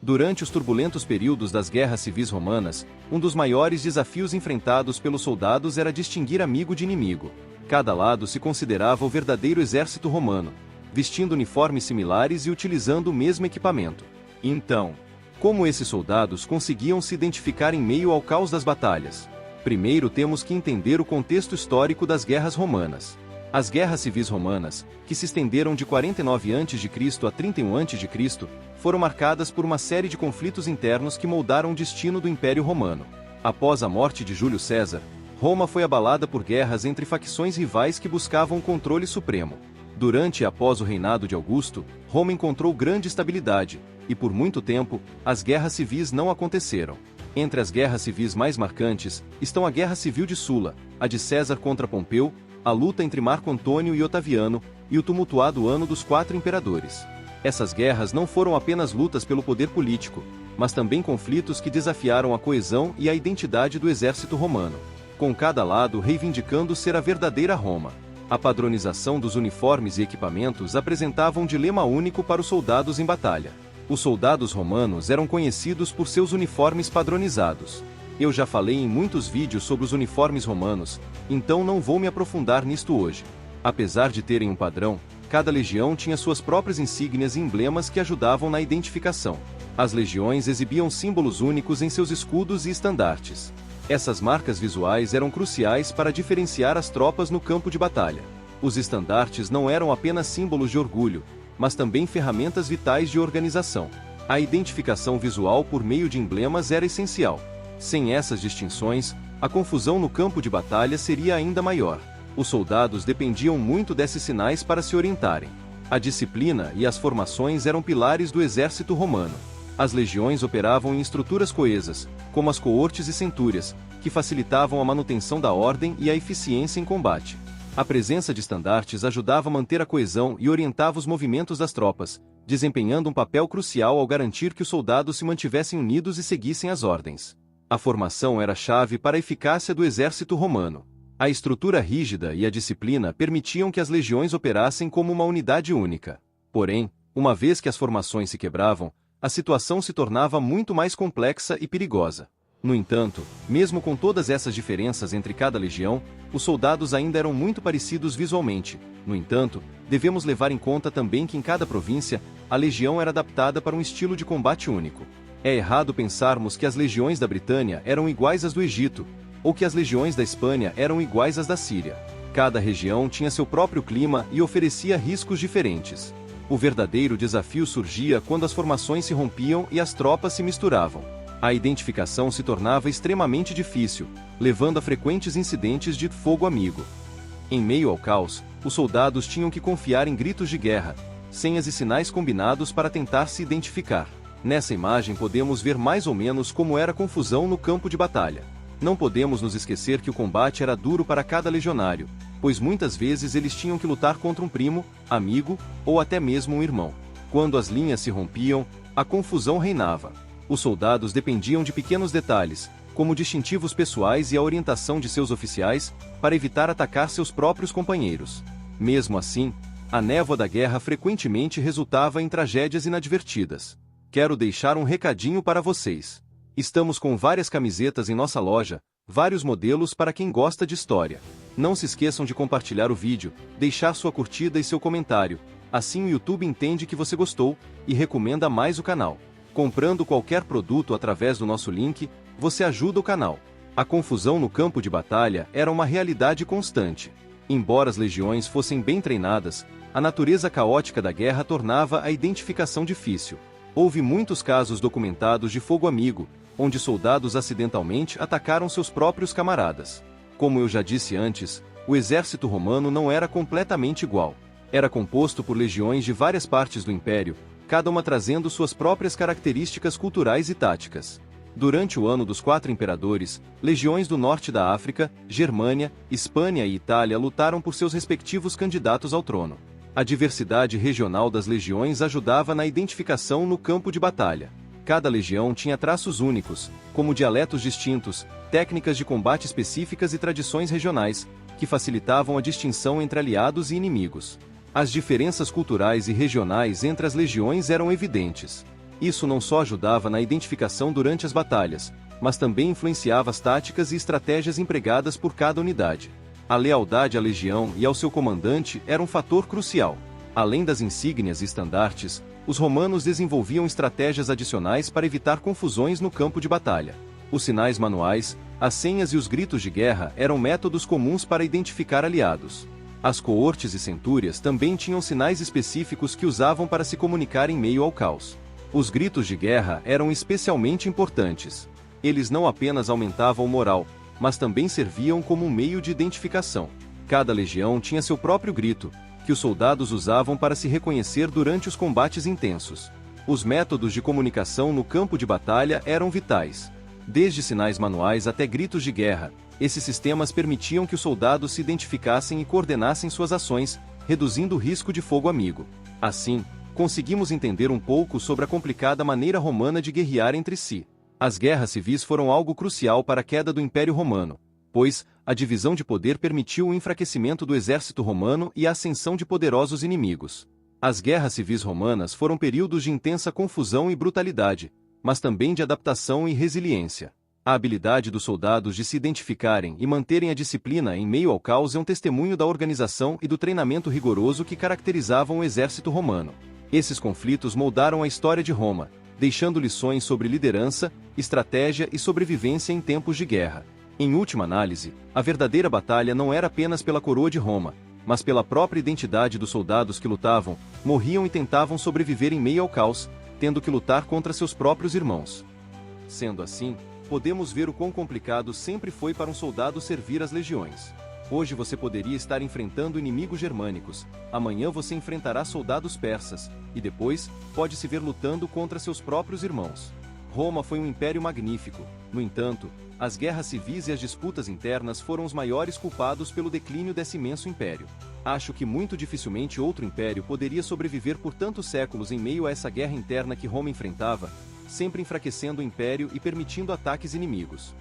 Durante os turbulentos períodos das guerras civis romanas, um dos maiores desafios enfrentados pelos soldados era distinguir amigo de inimigo. Cada lado se considerava o verdadeiro exército romano, vestindo uniformes similares e utilizando o mesmo equipamento. Então, como esses soldados conseguiam se identificar em meio ao caos das batalhas? Primeiro temos que entender o contexto histórico das guerras romanas. As guerras civis romanas, que se estenderam de 49 a.C. a 31 a.C., foram marcadas por uma série de conflitos internos que moldaram o destino do Império Romano. Após a morte de Júlio César, Roma foi abalada por guerras entre facções rivais que buscavam o controle supremo. Durante e após o reinado de Augusto, Roma encontrou grande estabilidade, e por muito tempo, as guerras civis não aconteceram. Entre as guerras civis mais marcantes, estão a Guerra Civil de Sula, a de César contra Pompeu, a luta entre Marco Antônio e Otaviano, e o tumultuado Ano dos Quatro Imperadores. Essas guerras não foram apenas lutas pelo poder político, mas também conflitos que desafiaram a coesão e a identidade do exército romano, com cada lado reivindicando ser a verdadeira Roma. A padronização dos uniformes e equipamentos apresentava um dilema único para os soldados em batalha. Os soldados romanos eram conhecidos por seus uniformes padronizados. Eu já falei em muitos vídeos sobre os uniformes romanos, então não vou me aprofundar nisto hoje. Apesar de terem um padrão, cada legião tinha suas próprias insígnias e emblemas que ajudavam na identificação. As legiões exibiam símbolos únicos em seus escudos e estandartes. Essas marcas visuais eram cruciais para diferenciar as tropas no campo de batalha. Os estandartes não eram apenas símbolos de orgulho, mas também ferramentas vitais de organização. A identificação visual por meio de emblemas era essencial. Sem essas distinções, a confusão no campo de batalha seria ainda maior. Os soldados dependiam muito desses sinais para se orientarem. A disciplina e as formações eram pilares do exército romano. As legiões operavam em estruturas coesas, como as coortes e centúrias, que facilitavam a manutenção da ordem e a eficiência em combate. A presença de estandartes ajudava a manter a coesão e orientava os movimentos das tropas, desempenhando um papel crucial ao garantir que os soldados se mantivessem unidos e seguissem as ordens. A formação era chave para a eficácia do exército romano. A estrutura rígida e a disciplina permitiam que as legiões operassem como uma unidade única. Porém, uma vez que as formações se quebravam, a situação se tornava muito mais complexa e perigosa. No entanto, mesmo com todas essas diferenças entre cada legião, os soldados ainda eram muito parecidos visualmente. No entanto, devemos levar em conta também que em cada província, a legião era adaptada para um estilo de combate único. É errado pensarmos que as legiões da Britânia eram iguais às do Egito, ou que as legiões da Espanha eram iguais às da Síria. Cada região tinha seu próprio clima e oferecia riscos diferentes. O verdadeiro desafio surgia quando as formações se rompiam e as tropas se misturavam. A identificação se tornava extremamente difícil, levando a frequentes incidentes de fogo amigo. Em meio ao caos, os soldados tinham que confiar em gritos de guerra, senhas e sinais combinados para tentar se identificar. Nessa imagem podemos ver mais ou menos como era a confusão no campo de batalha. Não podemos nos esquecer que o combate era duro para cada legionário, pois muitas vezes eles tinham que lutar contra um primo, amigo, ou até mesmo um irmão. Quando as linhas se rompiam, a confusão reinava. Os soldados dependiam de pequenos detalhes, como distintivos pessoais e a orientação de seus oficiais, para evitar atacar seus próprios companheiros. Mesmo assim, a névoa da guerra frequentemente resultava em tragédias inadvertidas. Quero deixar um recadinho para vocês. Estamos com várias camisetas em nossa loja, vários modelos para quem gosta de história. Não se esqueçam de compartilhar o vídeo, deixar sua curtida e seu comentário, assim o YouTube entende que você gostou e recomenda mais o canal. Comprando qualquer produto através do nosso link, você ajuda o canal. A confusão no campo de batalha era uma realidade constante. Embora as legiões fossem bem treinadas, a natureza caótica da guerra tornava a identificação difícil. Houve muitos casos documentados de fogo amigo, onde soldados acidentalmente atacaram seus próprios camaradas. Como eu já disse antes, o exército romano não era completamente igual. Era composto por legiões de várias partes do império, cada uma trazendo suas próprias características culturais e táticas. Durante o Ano dos Quatro Imperadores, legiões do norte da África, Germânia, Espanha e Itália lutaram por seus respectivos candidatos ao trono. A diversidade regional das legiões ajudava na identificação no campo de batalha. Cada legião tinha traços únicos, como dialetos distintos, técnicas de combate específicas e tradições regionais, que facilitavam a distinção entre aliados e inimigos. As diferenças culturais e regionais entre as legiões eram evidentes. Isso não só ajudava na identificação durante as batalhas, mas também influenciava as táticas e estratégias empregadas por cada unidade. A lealdade à legião e ao seu comandante era um fator crucial. Além das insígnias e estandartes, os romanos desenvolviam estratégias adicionais para evitar confusões no campo de batalha. Os sinais manuais, as senhas e os gritos de guerra eram métodos comuns para identificar aliados. As coortes e centúrias também tinham sinais específicos que usavam para se comunicar em meio ao caos. Os gritos de guerra eram especialmente importantes. Eles não apenas aumentavam o moral, mas também serviam como um meio de identificação. Cada legião tinha seu próprio grito, que os soldados usavam para se reconhecer durante os combates intensos. Os métodos de comunicação no campo de batalha eram vitais. Desde sinais manuais até gritos de guerra, esses sistemas permitiam que os soldados se identificassem e coordenassem suas ações, reduzindo o risco de fogo amigo. Assim, conseguimos entender um pouco sobre a complicada maneira romana de guerrear entre si. As guerras civis foram algo crucial para a queda do Império Romano, pois a divisão de poder permitiu o enfraquecimento do exército romano e a ascensão de poderosos inimigos. As guerras civis romanas foram períodos de intensa confusão e brutalidade, mas também de adaptação e resiliência. A habilidade dos soldados de se identificarem e manterem a disciplina em meio ao caos é um testemunho da organização e do treinamento rigoroso que caracterizavam o exército romano. Esses conflitos moldaram a história de Roma, deixando lições sobre liderança, estratégia e sobrevivência em tempos de guerra. Em última análise, a verdadeira batalha não era apenas pela coroa de Roma, mas pela própria identidade dos soldados que lutavam, morriam e tentavam sobreviver em meio ao caos, tendo que lutar contra seus próprios irmãos. Sendo assim, podemos ver o quão complicado sempre foi para um soldado servir as legiões. Hoje você poderia estar enfrentando inimigos germânicos, amanhã você enfrentará soldados persas, e depois, pode se ver lutando contra seus próprios irmãos. Roma foi um império magnífico, no entanto, as guerras civis e as disputas internas foram os maiores culpados pelo declínio desse imenso império. Acho que muito dificilmente outro império poderia sobreviver por tantos séculos em meio a essa guerra interna que Roma enfrentava, sempre enfraquecendo o império e permitindo ataques inimigos.